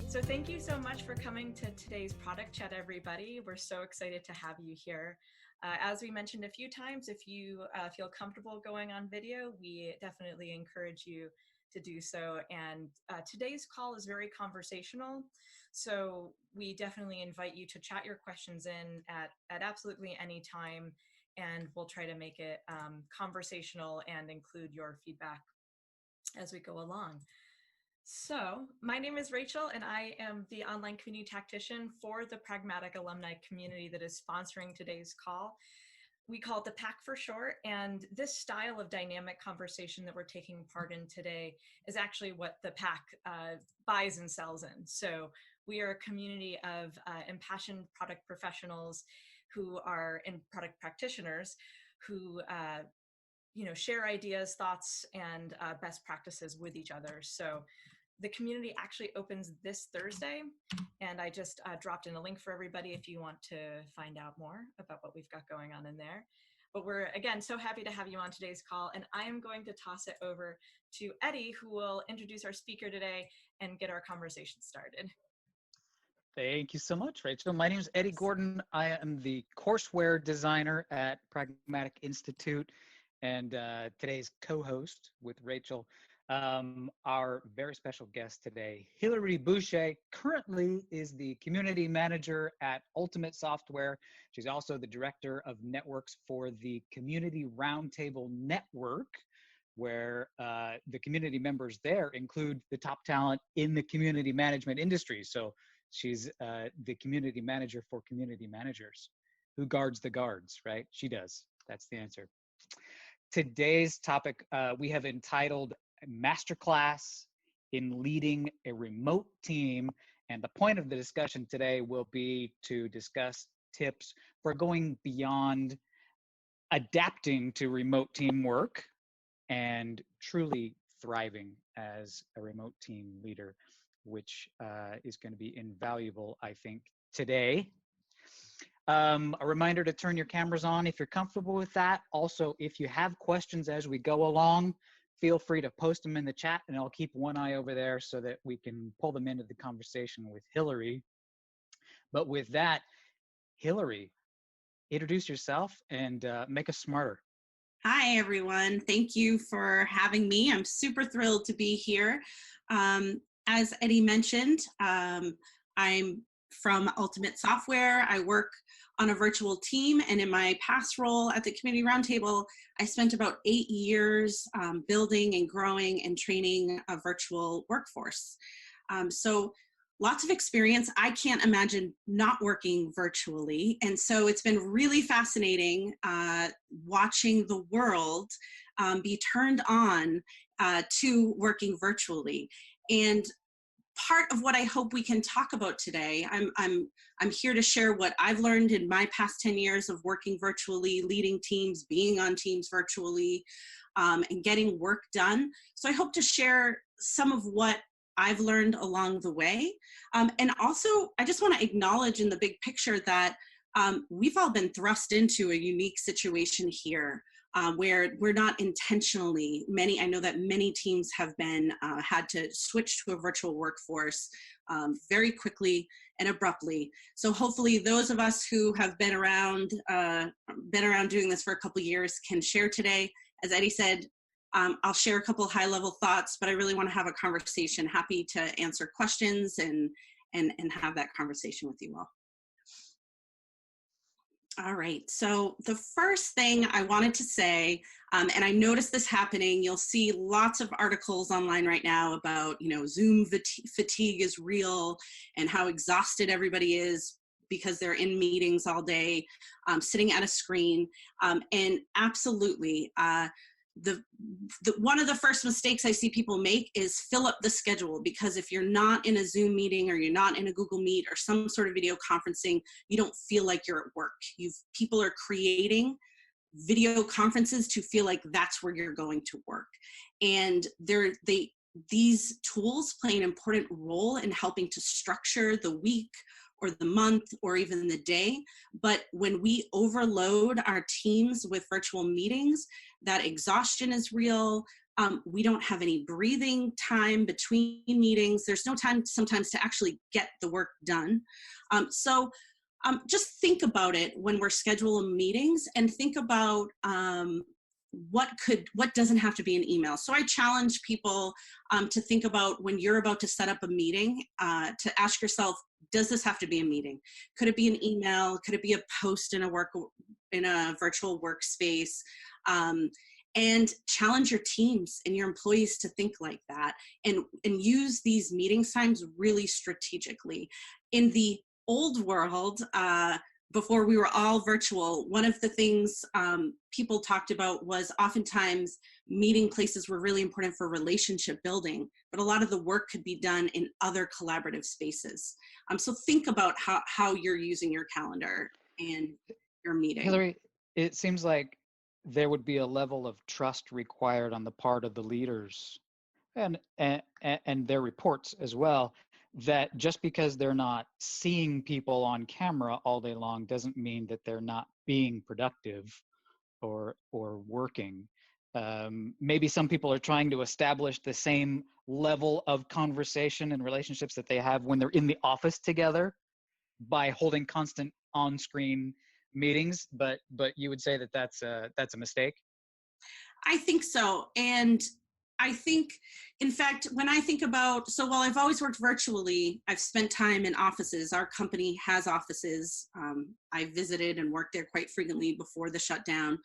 So thank you so much for coming to today's product chat, everybody. We're so excited to have you here. As we mentioned a few times, if you feel comfortable going on video, we definitely encourage you to do so. And today's call is very conversational. So we definitely invite you to chat your questions in at absolutely any time. And we'll try to make it conversational and include your feedback as we go along. So my name is Rachel, and I am the online community tactician for the Pragmatic alumni community that is sponsoring today's call. We call it the PAC for short, and this style of dynamic conversation that we're taking part in today is actually what the PAC buys and sells in. So we are a community of impassioned product professionals who are in product practitioners who share ideas, thoughts, and best practices with each other. So the community actually opens this Thursday, and I just dropped in a link for everybody if you want to find out more about what we've got going on in there. But we're, again, so happy to have you on today's call, and I am going to toss it over to Eddie, who will introduce our speaker today and get our conversation started. Thank you so much, Rachel. My name is Eddie Gordon. I am the courseware designer at Pragmatic Institute, and today's co-host with Rachel. Our very special guest today, Hilary Boucher, currently is the community manager at Ultimate Software. She's also the director of networks for the Community Roundtable Network, where the community members there include the top talent in the community management industry. So she's the community manager for community managers. Who guards the guards, right? She does. That's the answer. Today's topic we have entitled Masterclass in Leading a Remote Team. And the point of the discussion today will be to discuss tips for going beyond adapting to remote teamwork and truly thriving as a remote team leader, which is going to be invaluable, I think, today. A reminder to turn your cameras on if you're comfortable with that. Also, if you have questions as we go along, feel free to post them in the chat, and I'll keep one eye over there so that we can pull them into the conversation with Hilary. But with that, Hilary, introduce yourself and make us smarter. Hi, everyone. Thank you for having me. I'm super thrilled to be here. As Eddie mentioned, I'm from Ultimate Software. I work on a virtual team, and in my past role at the Community Roundtable, I spent about 8 years building and growing and training a virtual workforce. So lots of experience. I can't imagine not working virtually. And so it's been really fascinating watching the world be turned on to working virtually. And part of what I hope we can talk about today, I'm here to share what I've learned in my past 10 years of working virtually, leading teams, being on teams virtually, and getting work done. So I hope to share some of what I've learned along the way. And also, I just want to acknowledge in the big picture that we've all been thrust into a unique situation here where we're not intentionally, I know that many teams have been had to switch to a virtual workforce very quickly and abruptly. So hopefully those of us who have been around doing this for a couple of years can share today. As Eddie said, I'll share a couple of high-level thoughts, but I really want to have a conversation. Happy to answer questions and have that conversation with you all. All right, so the first thing I wanted to say, and I noticed this happening, you'll see lots of articles online right now about, Zoom fatigue is real and how exhausted everybody is because they're in meetings all day, sitting at a screen, and absolutely, one of the first mistakes I see people make is fill up the schedule, because if you're not in a Zoom meeting or you're not in a Google Meet or some sort of video conferencing, you don't feel like you're at work. People are creating video conferences to feel like that's where you're going to work. And these tools play an important role in helping to structure the week or the month or even the day. But when we overload our teams with virtual meetings, that exhaustion is real. We don't have any breathing time between meetings. There's no time sometimes to actually get the work done. So just think about it when we're scheduling meetings, and think about what doesn't have to be an email. So I challenge people to think about, when you're about to set up a meeting, to ask yourself, does this have to be a meeting? Could it be an email? Could it be a post in a virtual workspace? And challenge your teams and your employees to think like that, and use these meeting times really strategically. In the old world, before we were all virtual, one of the things people talked about was oftentimes meeting places were really important for relationship building, but a lot of the work could be done in other collaborative spaces. So think about how you're using your calendar and your meeting. Hillary, it seems like there would be a level of trust required on the part of the leaders and their reports as well, that just because they're not seeing people on camera all day long doesn't mean that they're not being productive or working. Maybe some people are trying to establish the same level of conversation and relationships that they have when they're in the office together by holding constant on-screen meetings, but you would say that that's a mistake? I think so. And I think, in fact, when I think about, so while I've always worked virtually, I've spent time in offices. Our company has offices. I visited and worked there quite frequently before the shutdown.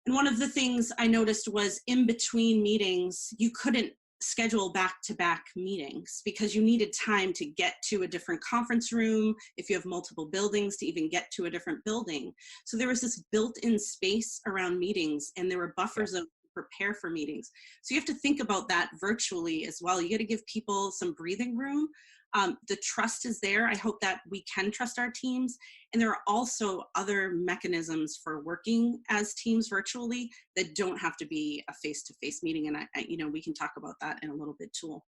And one of the things I noticed was, in between meetings, you couldn't schedule back-to-back meetings because you needed time to get to a different conference room, if you have multiple buildings, to even get to a different building. So there was this built-in space around meetings, and there were buffers of prepare for meetings. So you have to think about that virtually as well. You got to give people some breathing room. The trust is there. I hope that we can trust our teams. And there are also other mechanisms for working as teams virtually that don't have to be a face-to-face meeting. And we can talk about that in a little bit too.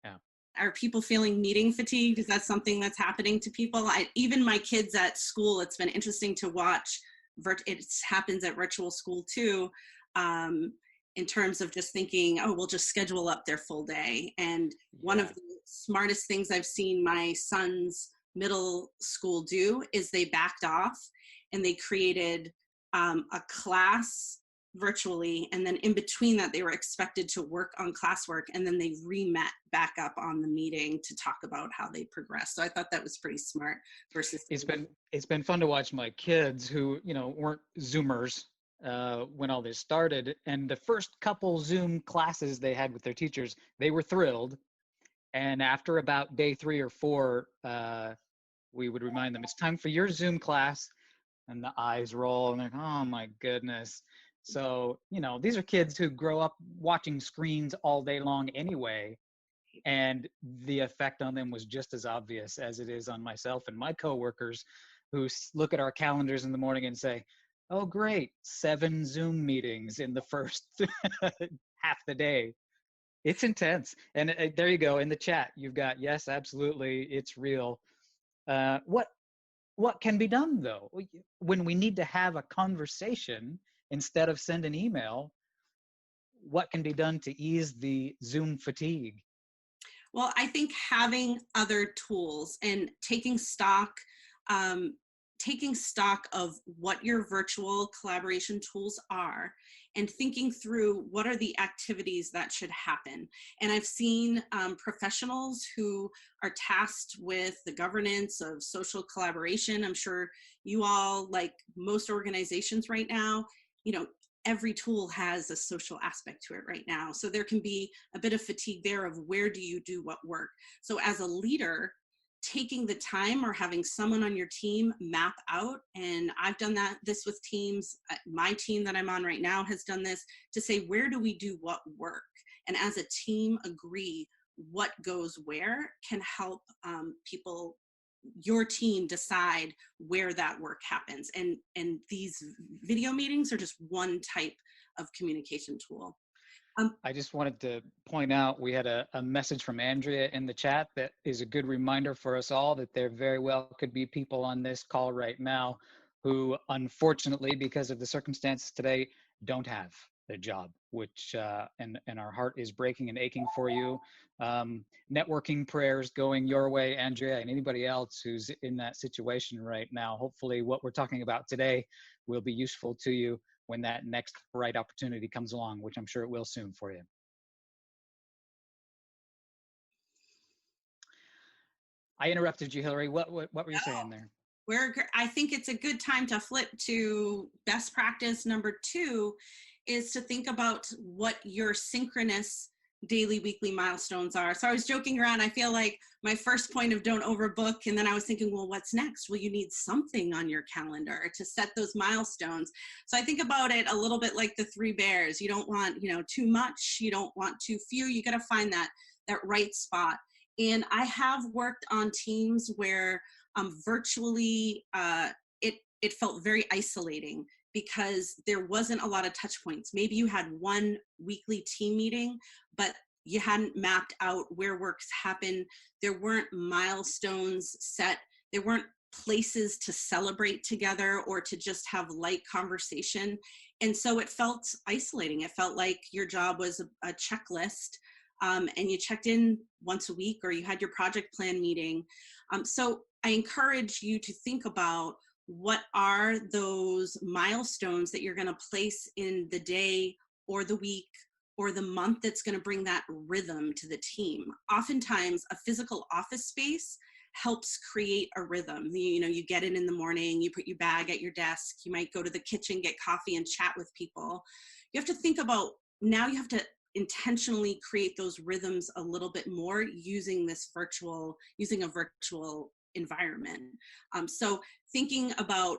Yeah. Are people feeling meeting fatigue? Is that something that's happening to people? Even my kids at school, it's been interesting to watch. It happens at virtual school too. In terms of just thinking, oh, we'll just schedule up their full day. And one of the smartest things I've seen my son's middle school do is they backed off and they created a class virtually. And then in between that, they were expected to work on classwork, and then they re-met back up on the meeting to talk about how they progressed. So I thought that was pretty smart versus. It's been fun to watch my kids who, weren't Zoomers when all this started. And the first couple Zoom classes they had with their teachers, they were thrilled. And after about day 3 or 4, we would remind them, it's time for your Zoom class. And the eyes roll and they're like, oh my goodness. So, these are kids who grow up watching screens all day long anyway. And the effect on them was just as obvious as it is on myself and my coworkers, who look at our calendars in the morning and say, oh, great, 7 Zoom meetings in the first half the day. It's intense. And there you go. In the chat, you've got, yes, absolutely, it's real. What can be done, though? When we need to have a conversation instead of send an email, what can be done to ease the Zoom fatigue? Well, I think having other tools and taking stock of what your virtual collaboration tools are, and thinking through what are the activities that should happen. And I've seen professionals who are tasked with the governance of social collaboration. I'm sure you all, like most organizations right now, every tool has a social aspect to it right now. So there can be a bit of fatigue there of where do you do what work. So as a leader, taking the time or having someone on your team map out, and I've done this with teams, my team that I'm on right now has done this, to say, where do we do what work? And as a team agree what goes where can help people, your team, decide where that work happens. And these video meetings are just one type of communication tool. I just wanted to point out, we had a message from Andrea in the chat that is a good reminder for us all that there very well could be people on this call right now who, unfortunately, because of the circumstances today, don't have the job, which and our heart is breaking and aching for you. Networking prayers going your way, Andrea, and anybody else who's in that situation right now. Hopefully what we're talking about today will be useful to you when that next right opportunity comes along, which I'm sure it will soon for you. I interrupted you, Hillary. What were you saying there? I think it's a good time to flip to best practice number 2 is to think about what your synchronous daily, weekly milestones are. So I was joking around. I feel like my first point of don't overbook. And then I was thinking, well, what's next? Well, you need something on your calendar to set those milestones. So I think about it a little bit like the 3 bears. You don't want, too much. You don't want too few. You got to find that right spot. And I have worked on teams where virtually it felt very isolating because there wasn't a lot of touch points. Maybe you had one weekly team meeting, but you hadn't mapped out where works happen. There weren't milestones set. There weren't places to celebrate together or to just have light conversation. And so it felt isolating. It felt like your job was a checklist, and you checked in once a week, or you had your project plan meeting. So I encourage you to think about what are those milestones that you're going to place in the day or the week or the month that's going to bring that rhythm to the team. Oftentimes, a physical office space helps create a rhythm. You get in the morning, you put your bag at your desk, you might go to the kitchen, get coffee and chat with people. You have to think about, now you have to intentionally create those rhythms a little bit more using a virtual environment. So thinking about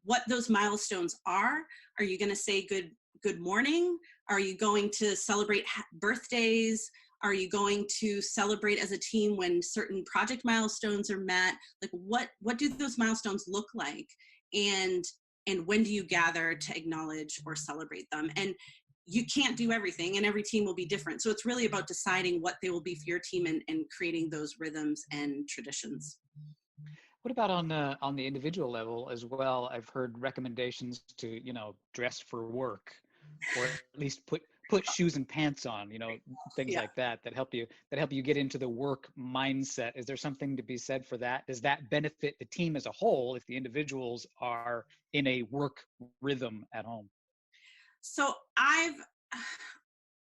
what those milestones are you going to say good morning? Are you going to celebrate birthdays? Are you going to celebrate as a team when certain project milestones are met? Like what do those milestones look like? And when do you gather to acknowledge or celebrate them? And you can't do everything, and every team will be different. So it's really about deciding what they will be for your team and creating those rhythms and traditions. What about on the individual level as well? I've heard recommendations to, dress for work, or at least put shoes and pants on, things like that help you get into the work mindset. Is there something to be said for that? Does that benefit the team as a whole if the individuals are in a work rhythm at home? So I've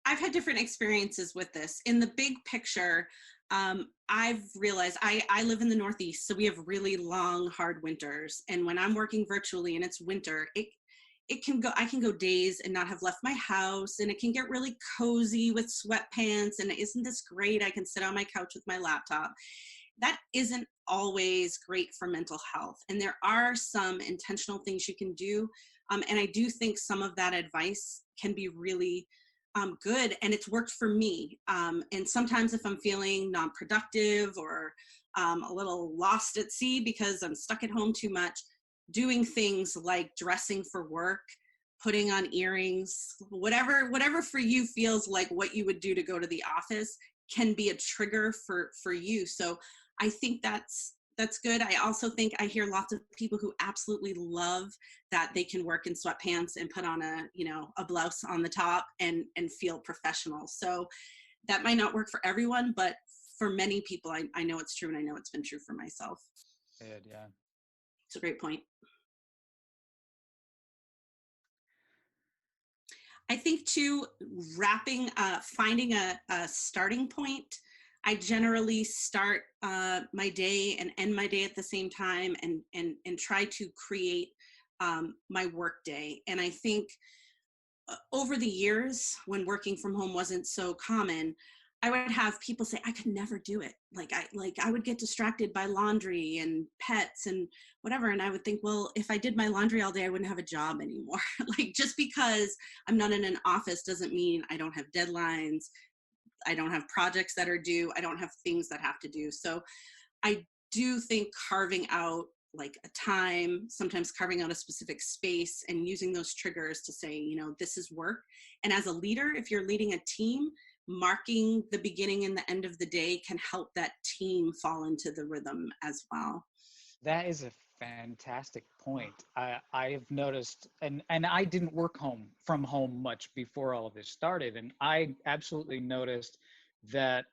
had different experiences with this. In the big picture, I've realized I live in the Northeast, so we have really long, hard winters. And when I'm working virtually and it's winter, I can go days and not have left my house, and it can get really cozy with sweatpants. And isn't this great? I can sit on my couch with my laptop. That isn't always great for mental health. And there are some intentional things you can do. And I do think some of that advice can be really good, and it's worked for me. And sometimes if I'm feeling non-productive or a little lost at sea because I'm stuck at home too much, doing things like dressing for work, putting on earrings, whatever for you feels like what you would do to go to the office can be a trigger for you. So I think that's good. I also think I hear lots of people who absolutely love that they can work in sweatpants and put on a blouse on the top and feel professional. So that might not work for everyone, but for many people, I know it's true, and I know it's been true for myself. Good, yeah. It's a great point. I think too, finding a starting point. I generally start my day and end my day at the same time, and try to create my work day. And I think over the years, when working from home wasn't so common, I would have people say, I could never do it. I would get distracted by laundry and pets and whatever. And I would think, well, if I did my laundry all day, I wouldn't have a job anymore. Just because I'm not in an office doesn't mean I don't have deadlines. I don't have projects that are due. I don't have things that have to do. So I do think carving out a time, sometimes carving out a specific space and using those triggers to say, this is work. And as a leader, if you're leading a team, marking the beginning and the end of the day can help that team fall into the rhythm as well. That is a fantastic point. I've noticed, and I didn't work from home much before all of this started, and I absolutely noticed that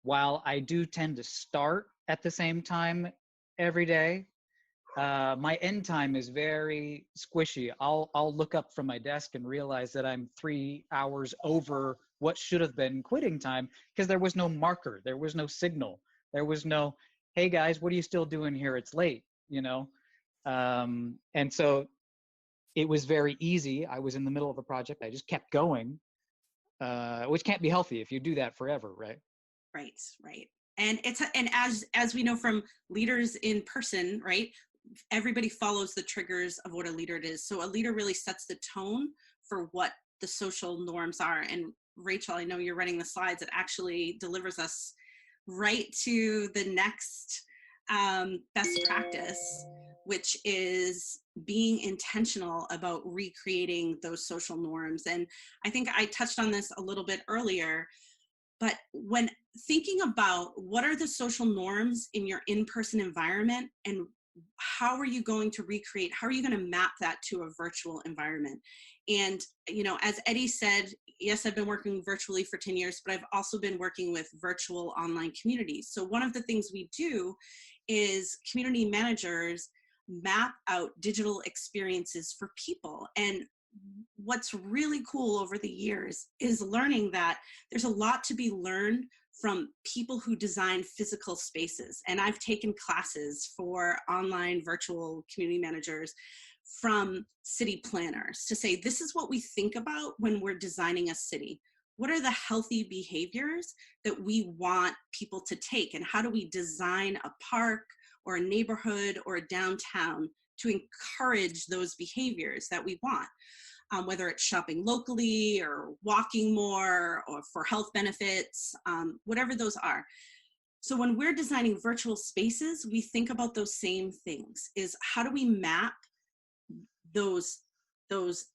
while I do tend to start at the same time every day, my end time is very squishy. I'll look up from my desk and realize that I'm 3 hours over what should have been quitting time because there was no marker, there was no signal, there was no, hey guys, what are you still doing here? It's late, you know? And so it was very easy. I was in the middle of a project. I just kept going, which can't be healthy if you do that forever, right? Right, right. And as we know from leaders in person, right? Everybody follows the triggers of what a leader is. So a leader really sets the tone for what the social norms are. And Rachel, I know you're running the slides. It actually delivers us right to the next best practice, which is being intentional about recreating those social norms. And I think I touched on this a little bit earlier, but when thinking about what are the social norms in your in-person environment and how are you going to recreate, how are you going to map that to a virtual environment? And, you know, as Eddie said, yes, I've been working virtually for 10 years, but I've also been working with virtual online communities. So one of the things we do is community managers map out digital experiences for people. And what's really cool over the years is learning that there's a lot to be learned from people who design physical spaces. And I've taken classes for online virtual community managers from city planners to say, this is what we think about when we're designing a city. What are the healthy behaviors that we want people to take? And how do we design a park or a neighborhood or a downtown to encourage those behaviors that we want? Whether it's shopping locally or walking more or for health benefits, whatever those are. So when we're designing virtual spaces, we think about those same things, is how do we map those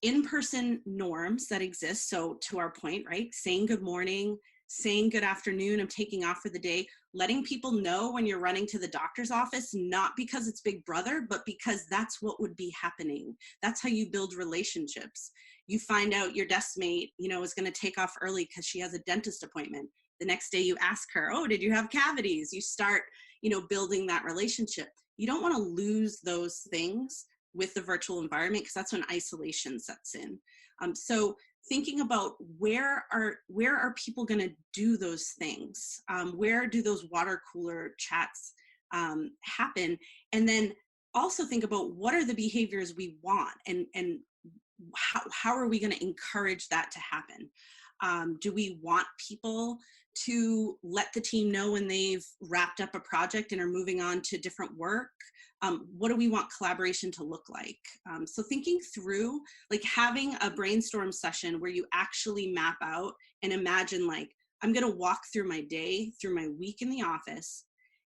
in-person norms that exist? So to our point, right, saying good morning, saying good afternoon, I'm taking off for the day, letting people know when you're running to the doctor's office, not because it's Big Brother, but because that's what would be happening. That's how you build relationships. You find out your desk mate, you know, is going to take off early because she has a dentist appointment. The next day you ask her, oh, did you have cavities? You start, you know, building that relationship. You don't want to lose those things with the virtual environment because that's when isolation sets in. So thinking about where are people going to do those things? Where do those water cooler chats happen? And then also think about what are the behaviors we want, and how are we going to encourage that to happen? Do we want people to let the team know when they've wrapped up a project and are moving on to different work? What do we want collaboration to look like? So thinking through, like having a brainstorm session where you actually map out and imagine, like, I'm going to walk through my day, through my week in the office,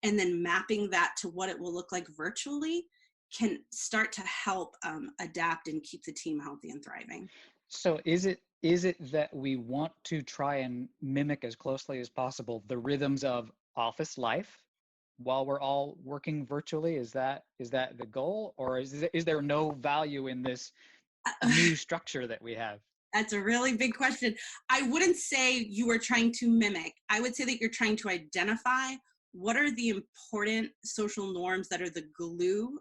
and then mapping that to what it will look like virtually can start to help adapt and keep the team healthy and thriving. So is it that we want to try and mimic as closely as possible the rhythms of office life while we're all working virtually? Is that the goal, or is there no value in this new structure that we have? That's a really big question. I wouldn't say you are trying to mimic. I would say that you're trying to identify what are the important social norms that are the glue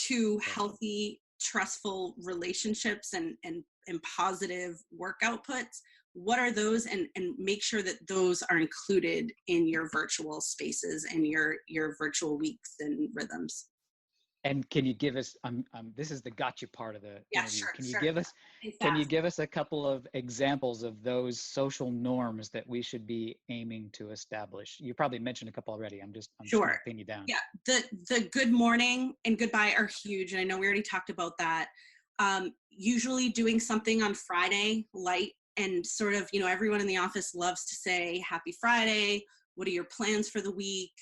to healthy, trustful relationships and positive work outputs. What are those, and make sure that those are included in your virtual spaces and your virtual weeks and rhythms. And can you give us, this is the gotcha part of the interview. Sure, Can you sure. can you give us a couple of examples of those social norms that we should be aiming to establish? You probably mentioned a couple already. I'm just gonna pin you down. Yeah, the good morning and goodbye are huge, and I know we already talked about that. Usually doing something on Friday light, and sort of, you know, everyone in the office loves to say happy Friday. What are your plans for the week?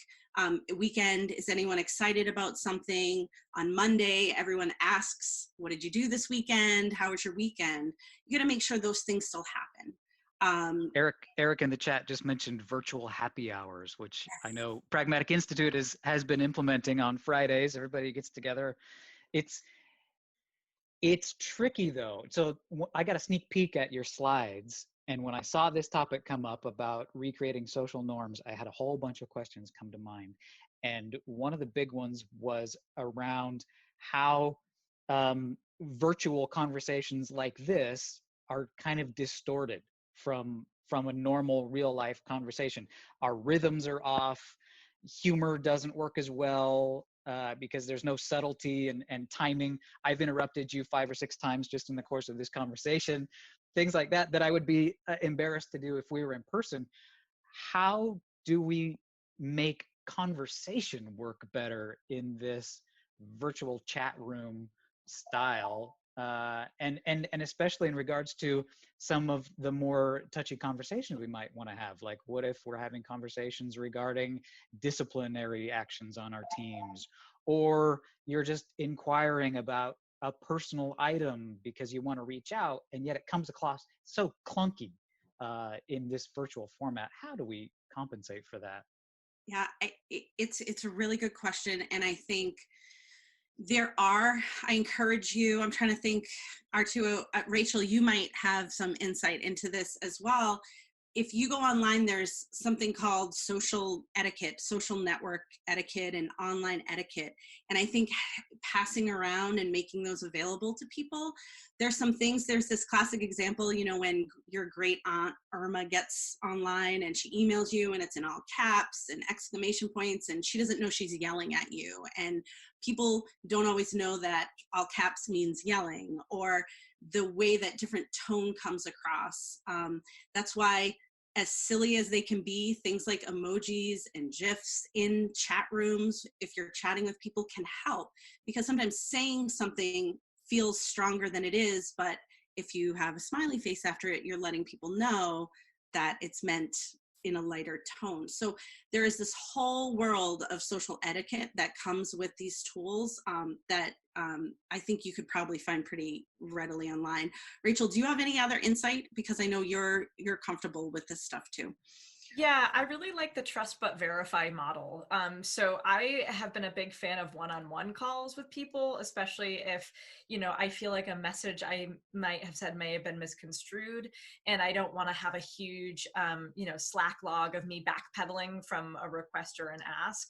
Weekend, is anyone excited about something? On Monday, everyone asks, what did you do this weekend? How was your weekend? You got to make sure those things still happen. Eric in the chat just mentioned virtual happy hours, which I know Pragmatic Institute has been implementing on Fridays. Everybody gets together. It's tricky though. So I got a sneak peek at your slides, and when I saw this topic come up about recreating social norms, I had a whole bunch of questions come to mind. And one of the big ones was around how virtual conversations like this are kind of distorted from a normal real life conversation. Our rhythms are off, humor doesn't work as well, because there's no subtlety and timing. I've interrupted you 5 or 6 times just in the course of this conversation, things like that, that I would be embarrassed to do if we were in person. How do we make conversation work better in this virtual chat room style? And especially in regards to some of the more touchy conversations we might want to have, like what if we're having conversations regarding disciplinary actions on our teams, or you're just inquiring about a personal item because you want to reach out, and yet it comes across so clunky in this virtual format. How do we compensate for that? Yeah, it's a really good question, and I think I encourage you, I'm trying to think, Arturo, Rachel, you might have some insight into this as well. If you go online, there's something called social etiquette, social network etiquette, and online etiquette. And I think passing around and making those available to people, there's some things, there's this classic example, when your great aunt Irma gets online and she emails you and it's in all caps and exclamation points, and she doesn't know she's yelling at you. And people don't always know that all caps means yelling, or the way that different tone comes across. That's why, as silly as they can be, things like emojis and GIFs in chat rooms, if you're chatting with people, can help, because sometimes saying something feels stronger than it is, but if you have a smiley face after it, you're letting people know that it's meant in a lighter tone. So there is this whole world of social etiquette that comes with these tools that I think you could probably find pretty readily online. Rachel, do you have any other insight? Because I know you're comfortable with this stuff too. Yeah, I really like the trust but verify model. So I have been a big fan of one-on-one calls with people, especially if, I feel like a message I might have said may have been misconstrued, and I don't want to have a huge, Slack log of me backpedaling from a request or an ask.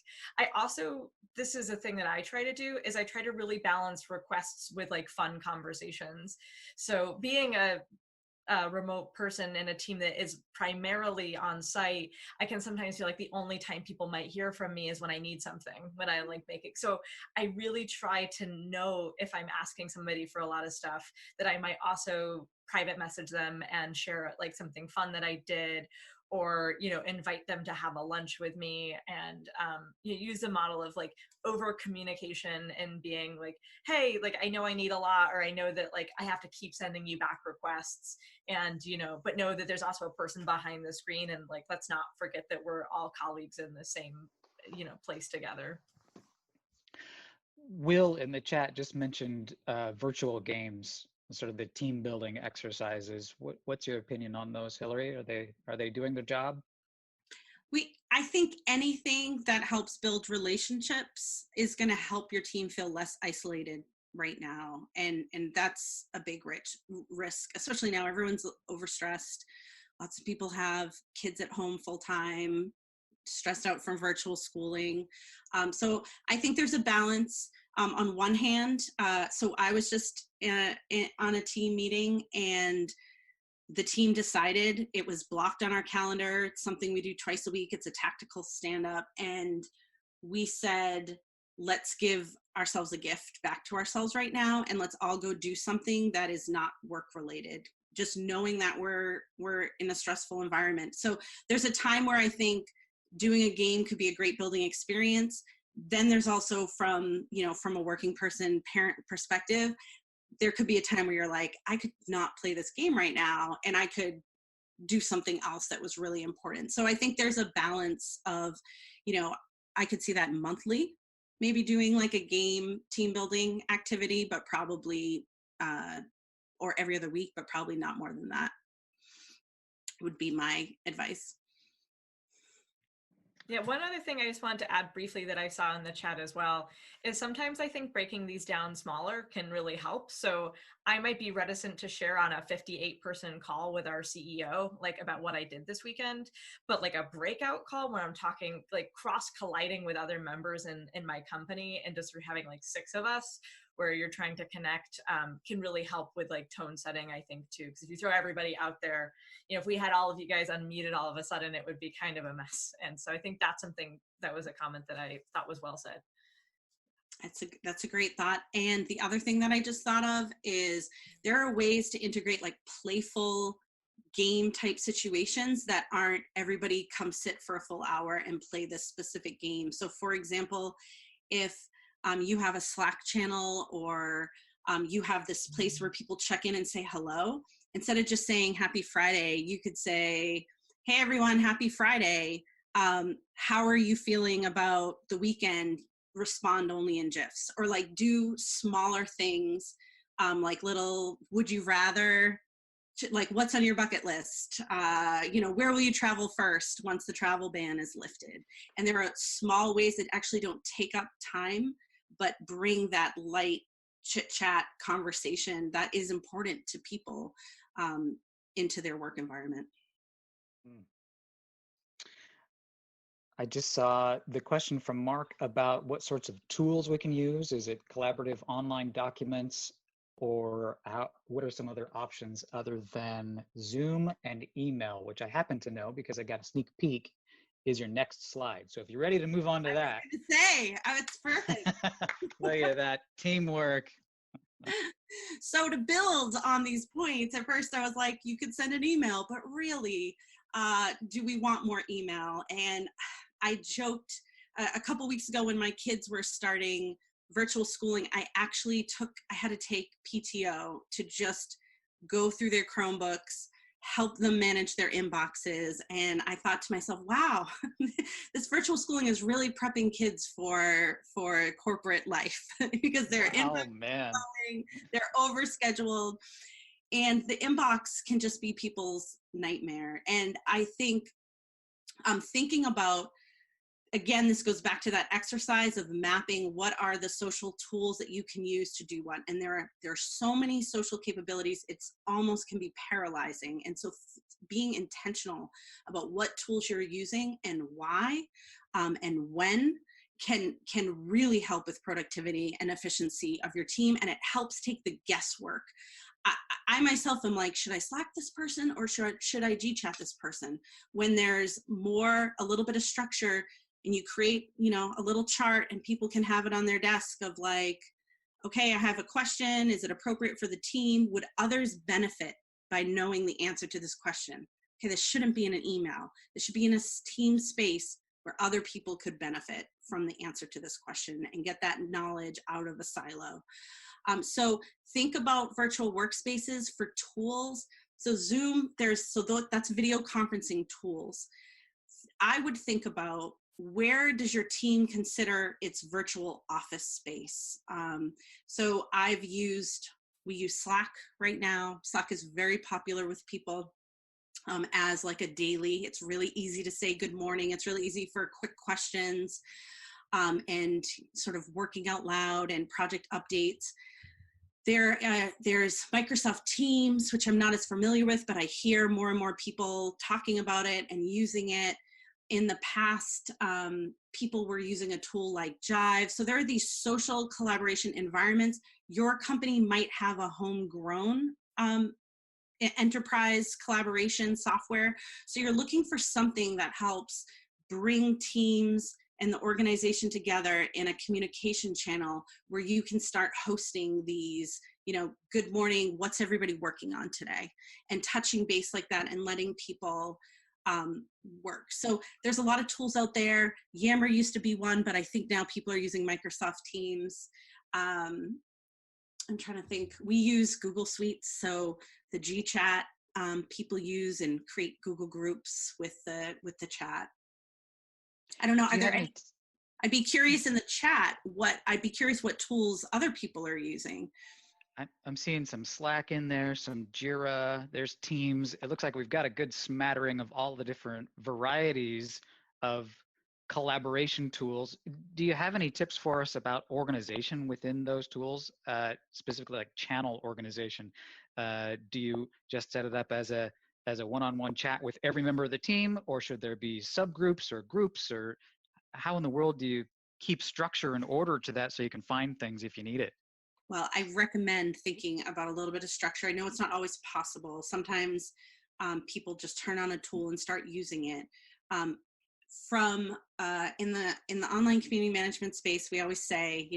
This is a thing that I try to do, is I try to really balance requests with like fun conversations. So being a remote person in a team that is primarily on site, I can sometimes feel like the only time people might hear from me is when I need something, when I like make it. So I really try to know, if I'm asking somebody for a lot of stuff, that I might also private message them and share like something fun that I did, or invite them to have a lunch with me, and use the model of like over communication and being like, hey, like I know I need a lot, or I know that like I have to keep sending you back requests, and but know that there's also a person behind the screen, and like let's not forget that we're all colleagues in the same place together. Will in the chat just mentioned virtual games, sort of the team building exercises. What's your opinion on those, Hillary? Are they doing their job? I think anything that helps build relationships is going to help your team feel less isolated right now, and that's a big risk, especially now. Everyone's overstressed. Lots of people have kids at home full time, stressed out from virtual schooling. So I think there's a balance. On one hand, so I was just on a team meeting, and the team decided, it was blocked on our calendar. It's something we do twice a week. It's a tactical stand-up. And we said, let's give ourselves a gift back to ourselves right now, and let's all go do something that is not work related. Just knowing that we're in a stressful environment. So there's a time where I think doing a game could be a great building experience. Then there's also from a working person, parent perspective, there could be a time where you're like, I could not play this game right now, and I could do something else that was really important. So I think there's a balance of, I could see that monthly, maybe doing like a game team building activity, but probably, or every other week, but probably not more than that. would be my advice. Yeah, one other thing I just wanted to add briefly that I saw in the chat as well is sometimes I think breaking these down smaller can really help. So I might be reticent to share on a 58-person call with our CEO, like about what I did this weekend, but like a breakout call where I'm talking like cross colliding with other members in my company and just having like 6 of us where you're trying to connect can really help with like tone setting, I think, too. Because if you throw everybody out there, you know, if we had all of you guys unmuted all of a sudden, it would be kind of a mess. And so I think that's something that was a comment that I thought was well said. That's a great thought. And the other thing that I just thought of is there are ways to integrate like playful game type situations that aren't everybody come sit for a full hour and play this specific game. So for example, if you have a Slack channel or you have this place where people check in and say hello, instead of just saying happy Friday, you could say, hey everyone, happy Friday. How are you feeling about the weekend? Respond only in GIFs, or like do smaller things, like little would you rather, like what's on your bucket list, you know, where will you travel first once the travel ban is lifted. And there are small ways that actually don't take up time but bring that light chit chat conversation that is important to people into their work environment. I just saw the question from Mark about what sorts of tools we can use. Is it collaborative online documents, or what are some other options other than Zoom and email, which I happen to know because I got a sneak peek is your next slide. So if you're ready to move on to that. I was gonna say, it's perfect. Look at that, teamwork. So to build on these points, at first I was like, you could send an email, but really, do we want more email? And I joked a couple weeks ago when my kids were starting virtual schooling, I had to take PTO to just go through their Chromebooks, help them manage their inboxes. And I thought to myself, wow, this virtual schooling is really prepping kids for corporate life because they're they're overscheduled, and the inbox can just be people's nightmare. And I think I'm thinking about, again, this goes back to that exercise of mapping what are the social tools that you can use to do what. And there are so many social capabilities, it's almost can be paralyzing. And so being intentional about what tools you're using and why and when can really help with productivity and efficiency of your team. And it helps take the guesswork. I myself am like, should I Slack this person or should I G-chat this person? When there's a little bit of structure, and you create, you know, a little chart and people can have it on their desk of like, okay, I have a question. Is it appropriate for the team? Would others benefit by knowing the answer to this question? Okay, this shouldn't be in an email. This should be in a team space where other people could benefit from the answer to this question and get that knowledge out of a silo. So think about virtual workspaces for tools. So Zoom, that's video conferencing tools. I would think about, where does your team consider its virtual office space? So we use Slack right now. Slack is very popular with people as like a daily. It's really easy to say good morning. It's really easy for quick questions and sort of working out loud and project updates. There's Microsoft Teams, which I'm not as familiar with, but I hear more and more people talking about it and using it. In the past, people were using a tool like Jive. So there are these social collaboration environments. Your company might have a homegrown enterprise collaboration software. So you're looking for something that helps bring teams and the organization together in a communication channel where you can start hosting these, you know, good morning, what's everybody working on today? And touching base like that and letting people work. So there's a lot of tools out there. Yammer used to be one, but I think now people are using Microsoft Teams. I'm trying to think. We use Google Suites, so the G-Chat people use and create Google groups with the chat. I don't know. I'd be curious in the chat what tools other people are using. I'm seeing some Slack in there, some Jira, there's Teams. It looks like we've got a good smattering of all the different varieties of collaboration tools. Do you have any tips for us about organization within those tools, specifically like channel organization? Do you just set it up as a one-on-one chat with every member of the team, or should there be subgroups or groups, or how in the world do you keep structure and order to that so you can find things if you need it? Well, I recommend thinking about a little bit of structure. I know it's not always possible. Sometimes people just turn on a tool and start using it. Um, from in the online community management space, we always say,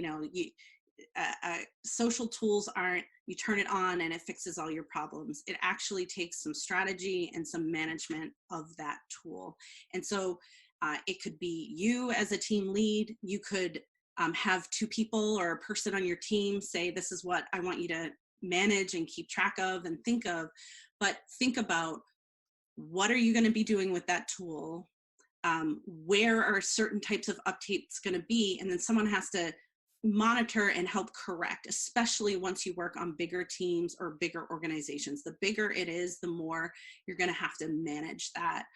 social tools aren't, you turn it on and it fixes all your problems. It actually takes some strategy and some management of that tool. And so it could be you as a team lead. You could have two people or a person on your team say, this is what I want you to manage and keep track of and think of. But think about, what are you going to be doing with that tool? Where are certain types of updates going to be? And then someone has to monitor and help correct, especially once you work on bigger teams or bigger organizations. The bigger it is, the more you're going to have to manage that,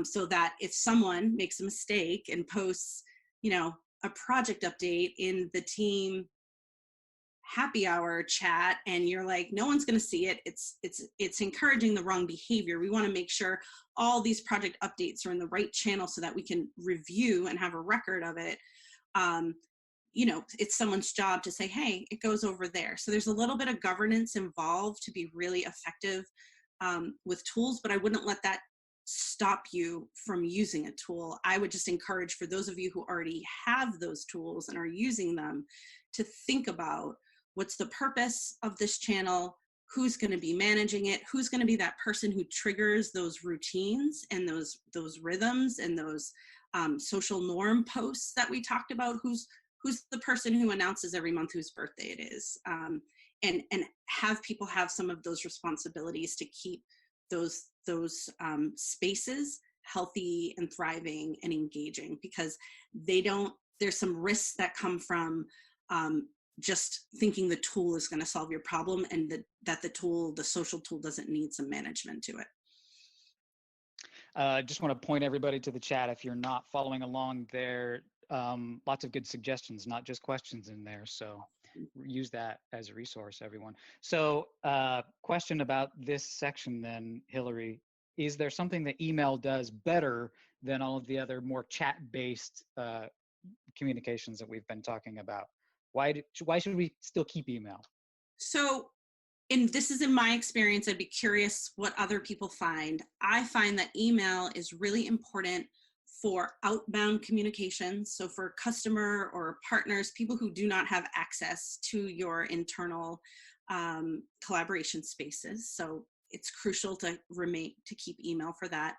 so that if someone makes a mistake and posts, a project update in the team happy hour chat, and you're like, no one's going to see it, it's encouraging the wrong behavior. We want to make sure all these project updates are in the right channel so that we can review and have a record of it. It's someone's job to say, hey, it goes over there. So there's a little bit of governance involved to be really effective with tools, but I wouldn't let that stop you from using a tool. I would just encourage, for those of you who already have those tools and are using them, to think about, what's the purpose of this channel? Who's going to be managing it? Who's going to be that person who triggers those routines and those rhythms and those social norm posts that we talked about? Who's the person who announces every month whose birthday it is? And have people have some of those responsibilities to keep those spaces healthy and thriving and engaging, because there's some risks that come from just thinking the tool is going to solve your problem, and that the social tool doesn't need some management to it. Just want to point everybody to the chat if you're not following along there. Lots of good suggestions, not just questions in there. So use that as a resource, everyone. So question about this section then, Hillary, is there something that email does better than all of the other more chat-based communications that we've been talking about? Why should we still keep email? So, and this is in my experience, I'd be curious what other people find. I find that email is really important for outbound communications. So for customer or partners, people who do not have access to your internal collaboration spaces. So it's crucial to keep email for that.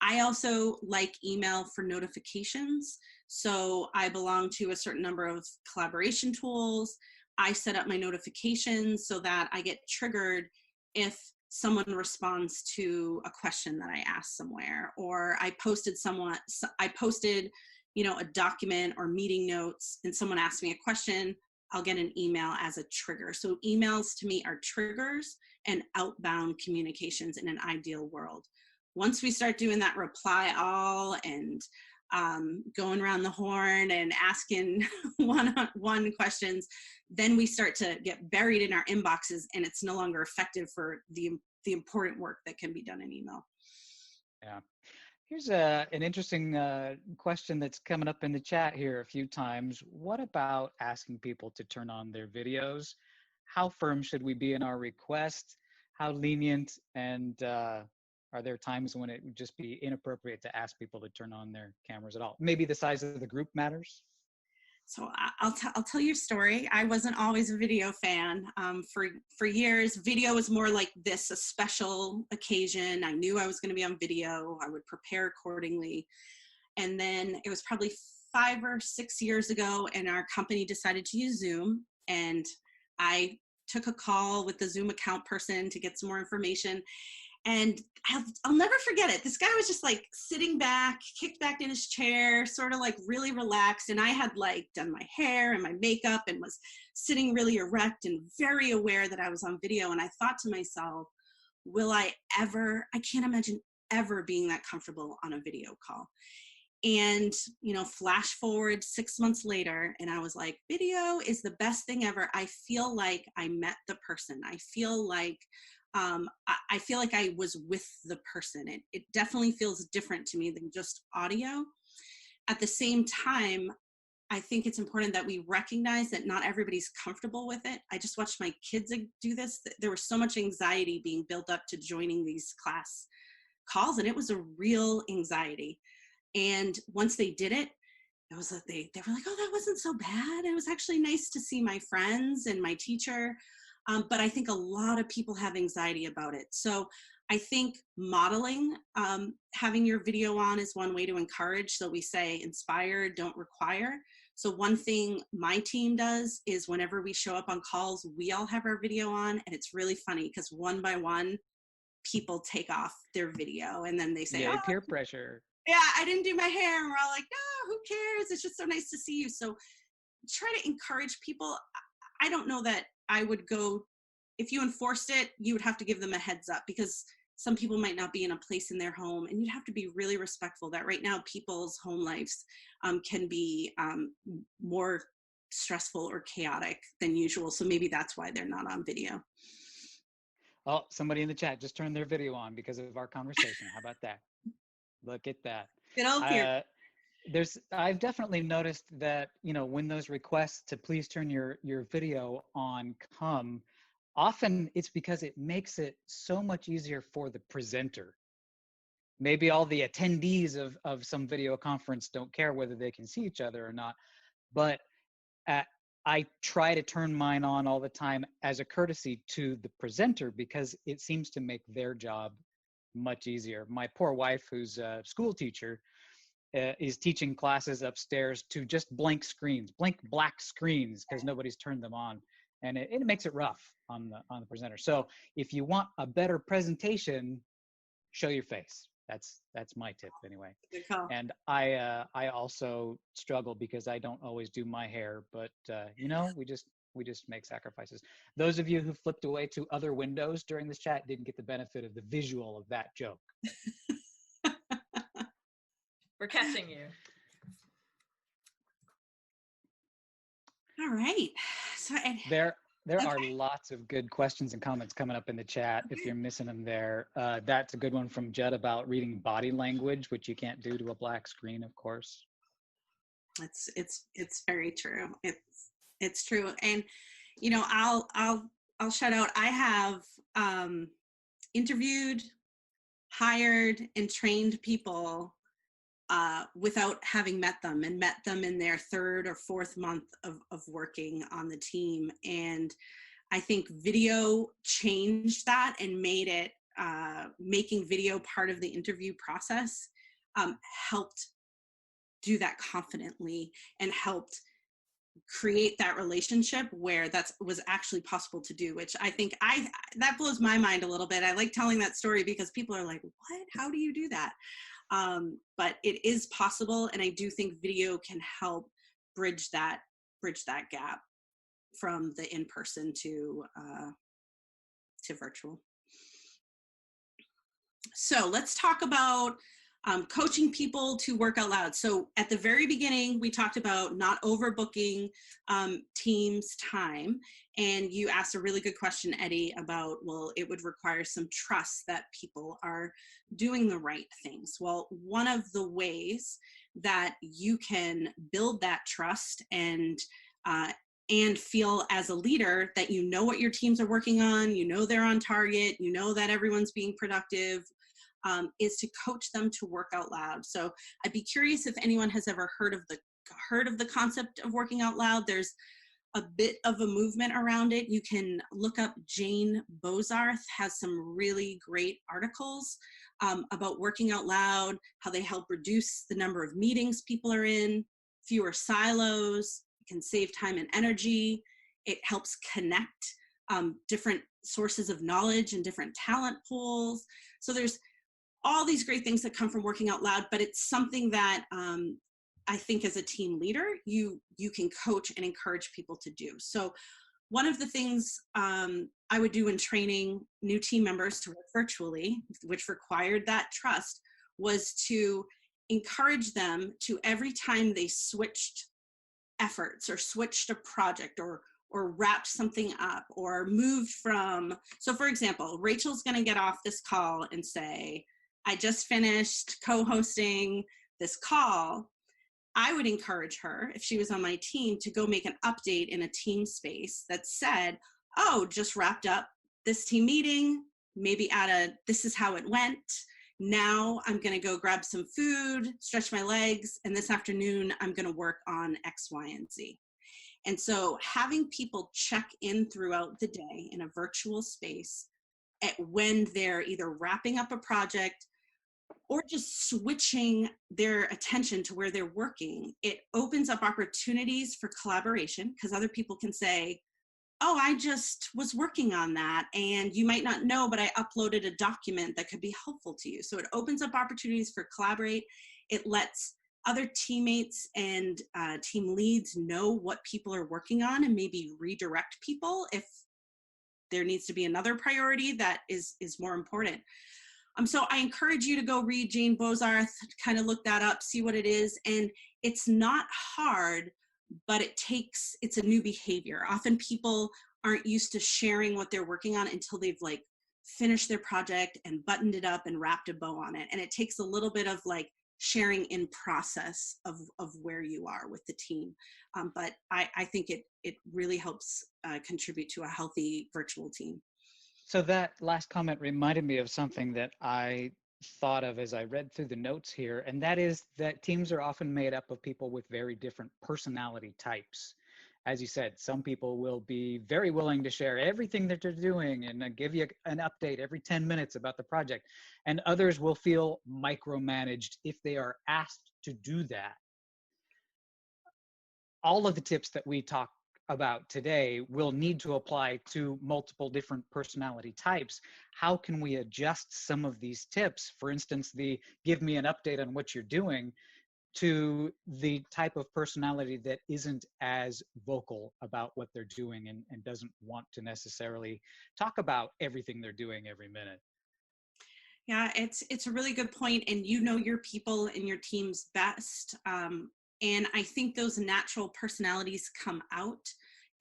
I also like email for notifications. So I belong to a certain number of collaboration tools. I set up my notifications so that I get triggered if someone responds to a question that I asked somewhere, or I posted, a document or meeting notes, and someone asked me a question, I'll get an email as a trigger. So emails to me are triggers and outbound communications in an ideal world. Once we start doing that reply all and going around the horn and asking one-on-one questions, then we start to get buried in our inboxes, and it's no longer effective for the important work that can be done in email. Yeah. Here's an interesting question that's coming up in the chat here a few times. What about asking people to turn on their videos? How firm should we be in our request? How lenient? And are there times when it would just be inappropriate to ask people to turn on their cameras at all? Maybe the size of the group matters. So I'll tell you a story. I wasn't always a video fan. For years, video was more like this, a special occasion. I knew I was going to be on video. I would prepare accordingly. And then it was probably 5 or 6 years ago, and our company decided to use Zoom. And I took a call with the Zoom account person to get some more information. And I'll never forget it. This guy was just like sitting back, kicked back in his chair, sort of like really relaxed. And I had like done my hair and my makeup and was sitting really erect and very aware that I was on video. And I thought to myself, I can't imagine ever being that comfortable on a video call. And, flash forward 6 months later, and I was like, video is the best thing ever. I feel like I met the person. I feel like I was with the person. It definitely feels different to me than just audio. At the same time, I think it's important that we recognize that not everybody's comfortable with it. I just watched my kids do this. There was so much anxiety being built up to joining these class calls, and it was a real anxiety. And once they did it, it was like they were like, oh, that wasn't so bad. It was actually nice to see my friends and my teacher. But I think a lot of people have anxiety about it. So I think modeling, having your video on is one way to encourage. So we say inspire, don't require. So one thing my team does is whenever we show up on calls, we all have our video on. And it's really funny because one by one, people take off their video and then they say, Yay, oh, peer pressure. yeah, I didn't do my hair. And we're all like, no, who cares? It's just so nice to see you. So try to encourage people. I don't know that I would go, if you enforced it, you would have to give them a heads up because some people might not be in a place in their home, and you'd have to be really respectful that right now people's home lives can be more stressful or chaotic than usual. So maybe that's why they're not on video. Oh, somebody in the chat just turned their video on because of our conversation. How about that? Look at that. I've definitely noticed that, when those requests to please turn your video on come, often it's because it makes it so much easier for the presenter. Maybe all the attendees of some video conference don't care whether they can see each other or not, but I try to turn mine on all the time as a courtesy to the presenter because it seems to make their job much easier. My poor wife, who's a school teacher, is teaching classes upstairs to just blank black screens because nobody's turned them on, and it makes it rough on the presenter. So if you want a better presentation, show your face. That's my tip anyway. Good call. And I also struggle because I don't always do my hair, but we just make sacrifices. Those of you who flipped away to other windows during this chat didn't get the benefit of the visual of that joke. We're catching you. All right. So there are lots of good questions and comments coming up in the chat if you're missing them there. That's a good one from Judd about reading body language, which you can't do to a black screen, of course. It's very true. It's true. And I'll shout out, I have interviewed, hired, and trained people without having met them in their third or fourth month of working on the team. And I think video changed that and made it, making video part of the interview process helped do that confidently and helped create that relationship where that was actually possible to do, which I think that blows my mind a little bit. I like telling that story because people are like, what? How do you do that? But it is possible, and I do think video can help bridge that gap from the in-person to virtual. So let's talk about coaching people to work out loud. So at the very beginning, we talked about not overbooking teams' time. And you asked a really good question, Eddie, about, well, it would require some trust that people are doing the right things. Well, one of the ways that you can build that trust and feel as a leader that you know what your teams are working on, you know they're on target, you know that everyone's being productive, is to coach them to work out loud. So I'd be curious if anyone has ever heard of the concept of working out loud. There's a bit of a movement around it. You can look up Jane Bozarth, has some really great articles about working out loud, how they help reduce the number of meetings people are in, fewer silos, it can save time and energy, it helps connect different sources of knowledge and different talent pools. So there's all these great things that come from working out loud, but it's something that I think as a team leader, you can coach and encourage people to do. So one of the things I would do in training new team members to work virtually, which required that trust, was to encourage them to, every time they switched efforts or switched a project or wrapped something up or moved from, so for example, Rachel's going to get off this call and say, I just finished co-hosting this call. I would encourage her, if she was on my team, to go make an update in a team space that said, oh, just wrapped up this team meeting, maybe add a, this is how it went. Now I'm going to go grab some food, stretch my legs, and this afternoon I'm going to work on X, Y, and Z. And so having people check in throughout the day in a virtual space at when they're either wrapping up a project or just switching their attention to where they're working, it opens up opportunities for collaboration, because other people can say, oh, I just was working on that, and you might not know, but I uploaded a document that could be helpful to you. So it opens up opportunities for collaborate. It lets other teammates and team leads know what people are working on and maybe redirect people if there needs to be another priority that is more important. So I encourage you to go read Jane Bozarth, kind of look that up, see what it is. And it's not hard, but it's a new behavior. Often people aren't used to sharing what they're working on until they've like finished their project and buttoned it up and wrapped a bow on it. And it takes a little bit of like sharing in process of where you are with the team. But I think it really helps contribute to a healthy virtual team. So that last comment reminded me of something that I thought of as I read through the notes here, and that is that teams are often made up of people with very different personality types. As you said, some people will be very willing to share everything that they're doing and give you an update every 10 minutes about the project, and others will feel micromanaged if they are asked to do that. All of the tips that we talk about today will need to apply to multiple different personality types. How can we adjust some of these tips? For instance, the give me an update on what you're doing, to the type of personality that isn't as vocal about what they're doing and doesn't want to necessarily talk about everything they're doing every minute. Yeah, it's a really good point, and you know your people and your teams best. And I think those natural personalities come out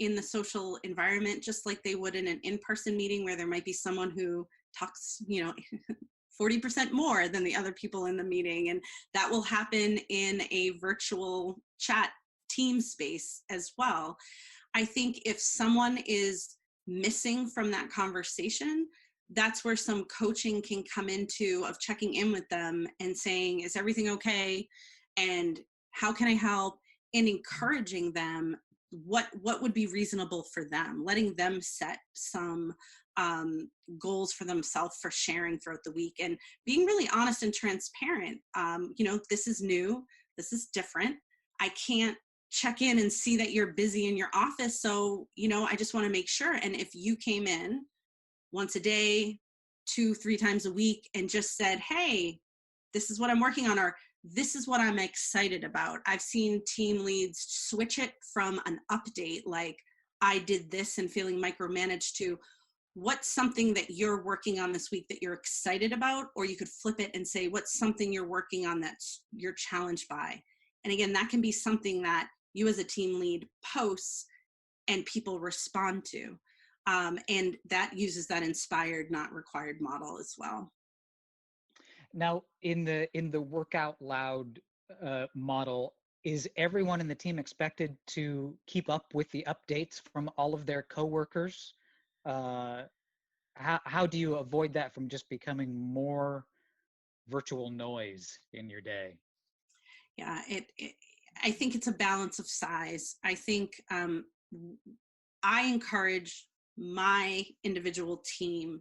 in the social environment, just like they would in an in-person meeting where there might be someone who talks, 40% more than the other people in the meeting. And that will happen in a virtual chat team space as well. I think if someone is missing from that conversation, that's where some coaching can come into, of checking in with them and saying, is everything okay? And how can I help? And encouraging them what would be reasonable for them, letting them set some goals for themselves for sharing throughout the week, and being really honest and transparent. This is new, this is different. I can't check in and see that you're busy in your office. So, I just want to make sure. And if you came in once a day, 2-3 times a week, and just said, hey, this is what I'm working on, or this is what I'm excited about. I've seen team leads switch it from an update, like I did this and feeling micromanaged, to what's something that you're working on this week that you're excited about, or you could flip it and say, what's something you're working on that you're challenged by? And again, that can be something that you as a team lead posts and people respond to. And that uses that inspired, not required model as well. Now, in the work out loud model, is everyone in the team expected to keep up with the updates from all of their coworkers? How do you avoid that from just becoming more virtual noise in your day? Yeah, I think it's a balance of size. I think I encourage my individual team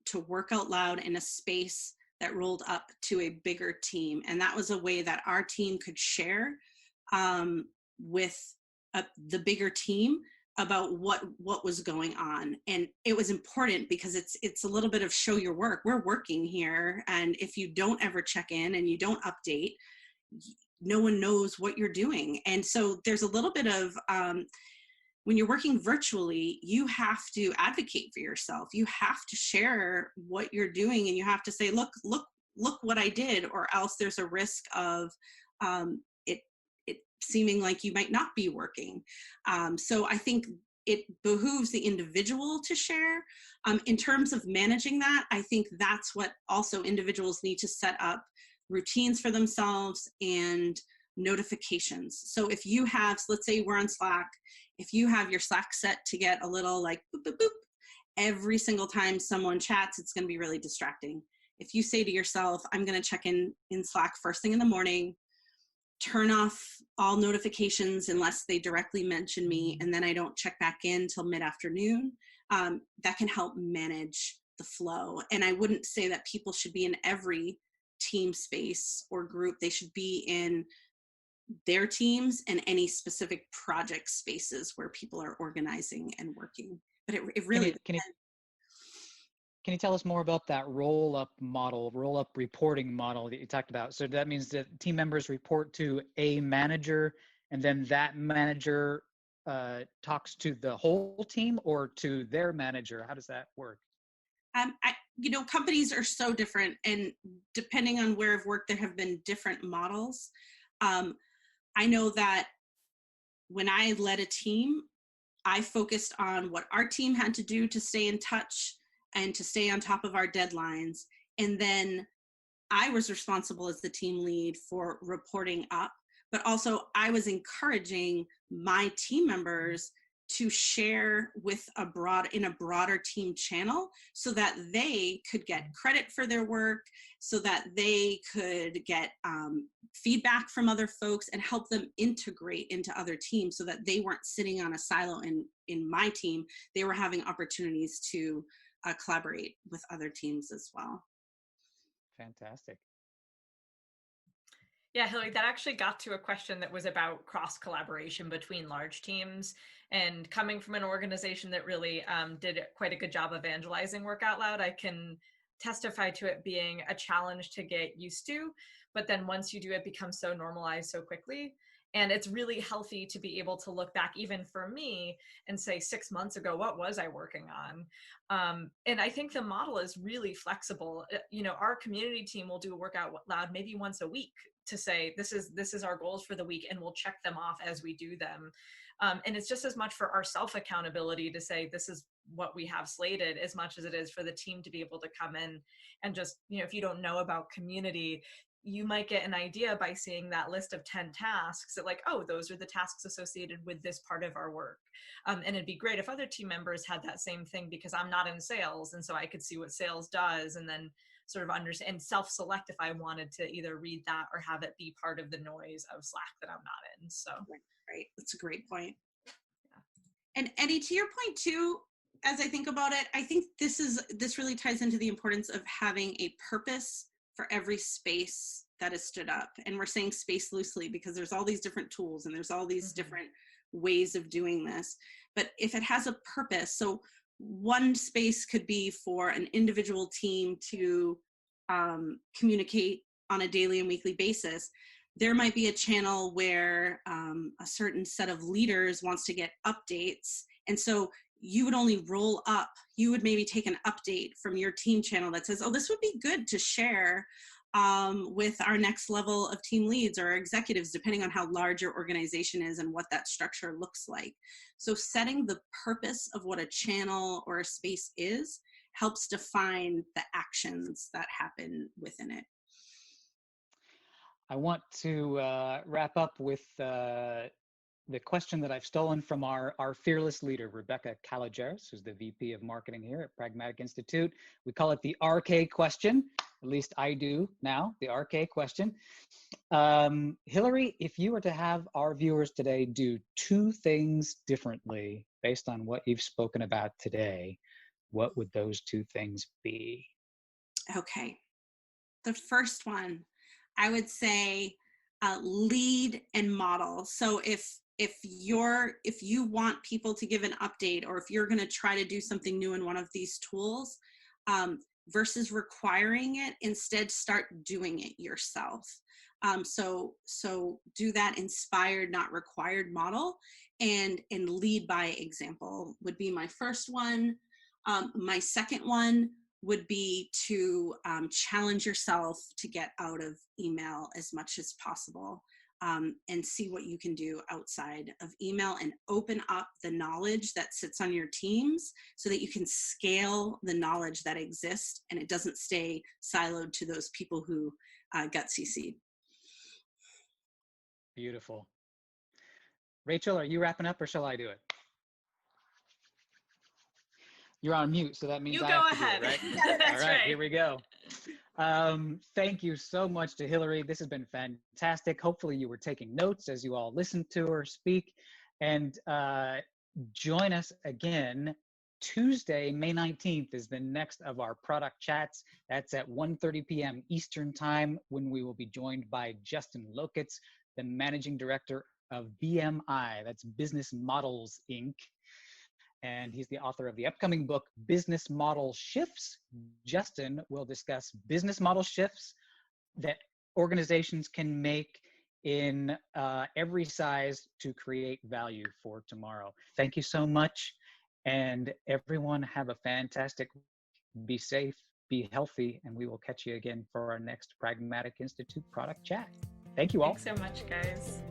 to work out loud in a space that rolled up to a bigger team. And that was a way that our team could share with the bigger team about what was going on. And it was important because it's a little bit of show your work. We're working here, and if you don't ever check in and you don't update, no one knows what you're doing. And so there's a little bit of when you're working virtually, you have to advocate for yourself. You have to share what you're doing, and you have to say, look what I did, or else there's a risk of it seeming like you might not be working. So I think it behooves the individual to share. In terms of managing that, I think that's what also individuals need to set up routines for themselves and notifications. So if you have, let's say we're on Slack, if you have your Slack set to get a little like boop, boop, boop, every single time someone chats, it's going to be really distracting. If you say to yourself, I'm going to check in Slack first thing in the morning, turn off all notifications unless they directly mention me, and then I don't check back in till mid-afternoon, that can help manage the flow. And I wouldn't say that people should be in every team space or group. They should be in their teams and any specific project spaces where people are organizing and working. But it really Can you tell us more about that roll-up model, roll-up reporting model that you talked about? So that means that team members report to a manager, and then that manager talks to the whole team or to their manager. How does that work? Companies are so different, and depending on where I've worked, there have been different models. I know that when I led a team, I focused on what our team had to do to stay in touch and to stay on top of our deadlines. And then I was responsible as the team lead for reporting up, but also I was encouraging my team members to share in a broader team channel so that they could get credit for their work, so that they could get feedback from other folks and help them integrate into other teams, so that they weren't sitting on a silo in my team. They were having opportunities to collaborate with other teams as well. Fantastic. Yeah, Hillary, that actually got to a question that was about cross collaboration between large teams. And coming from an organization that really did quite a good job evangelizing work out loud, I can testify to it being a challenge to get used to. But then once you do, it becomes so normalized so quickly. And it's really healthy to be able to look back, even for me, and say 6 months ago, what was I working on? And I think the model is really flexible. Our community team will do a workout loud maybe once a week to say, this is our goals for the week, and we'll check them off as we do them. And it's just as much for our self-accountability to say, this is what we have slated, as much as it is for the team to be able to come in and just, if you don't know about community, you might get an idea by seeing that list of 10 tasks that, like, oh, those are the tasks associated with this part of our work. And it'd be great if other team members had that same thing, because I'm not in sales. And so I could see what sales does and then sort of understand and self-select if I wanted to either read that or have it be part of the noise of Slack that I'm not in. So, right. That's a great point. Yeah. And Eddie, to your point too, as I think about it, I think this really ties into the importance of having a purpose for every space that is stood up. And we're saying space loosely because there's all these different tools and there's all these different ways of doing this. But if it has a purpose, so one space could be for an individual team to communicate on a daily and weekly basis. There might be a channel where a certain set of leaders wants to get updates. And so you would only roll up, you would maybe take an update from your team channel that says, oh, this would be good to share with our next level of team leads or executives, depending on how large your organization is and what that structure looks like. So setting the purpose of what a channel or a space is helps define the actions that happen within it. I want to wrap up with the question that I've stolen from our fearless leader, Rebecca Calageras, who's the VP of Marketing here at Pragmatic Institute. We call it the RK question. At least I do now, the RK question. Hillary, if you were to have our viewers today do 2 things differently based on what you've spoken about today, what would those 2 things be? Okay. The first one, I would say lead and model. So if if you want people to give an update, or if you're going to try to do something new in one of these tools, versus requiring it, instead start doing it yourself. So do that inspired, not required model, and lead by example would be my first one. My second one would be to challenge yourself to get out of email as much as possible, and see what you can do outside of email, and open up the knowledge that sits on your teams so that you can scale the knowledge that exists and it doesn't stay siloed to those people who got CC'd. Beautiful. Rachel, are you wrapping up or shall I do it? You're on mute, so that means You I go have to ahead. do it, right? That's All right, right. here we go. Thank you so much to Hillary. This has been fantastic. Hopefully you were taking notes as you all listened to her speak. And join us again. Tuesday, May 19th is the next of our product chats. That's at 1:30 p.m. Eastern Time, when we will be joined by Justin Lokitz, the Managing Director of BMI, that's Business Models, Inc. And he's the author of the upcoming book, Business Model Shifts. Justin will discuss business model shifts that organizations can make in every size to create value for tomorrow. Thank you so much. And everyone have a fantastic, be safe, be healthy, and we will catch you again for our next Pragmatic Institute product chat. Thank you all. Thanks so much, guys.